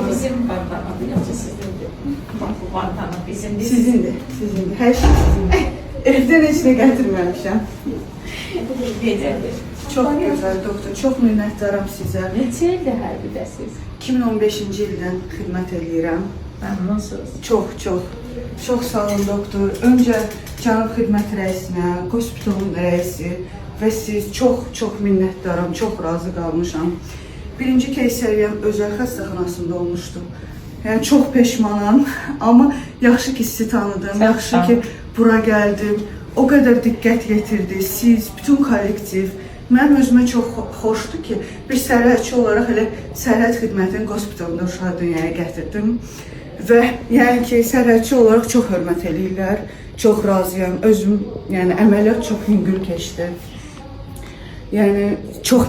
Bizim bandanamı yoksa sizindir. Bak bu bandana bizimdir. Sizindir, sizindir. Hər şey sizindir. Evdən heç nə gətirməmişəm. Gecədir. Çox gözəl doktor, çox minnətdaram sizə. Neçə ildir hərbidəsiz? 2015-ci ildən xidmət edirəm. Məmnunsuz. Çox sağ olun doktor. Öncə cənab xidmət rəisinə, hospitalın rəisi və siz çox minnətdaram, çox razı qalmışam. Birinci keysəriyyəm özəl xəstəxanasında olmuşdu. Yəni çox peşmanam, amma yaxşı ki sizi tanıdım, yaxşı ki bura gəldim. O qədər diqqət yetirdi, siz, bütün kollektiv. Mənim özümə çox xoşdur ki, bir sərhədçi olaraq elə sərhəd xidmətinin hospitalında uşağı dünyaya gətirdim. Və yəni ki, sərhədçi olaraq çox hörmət eləyirlər, çox razıyam. Özüm, yəni əməliyyat çox yüngül keçdi. Yəni çox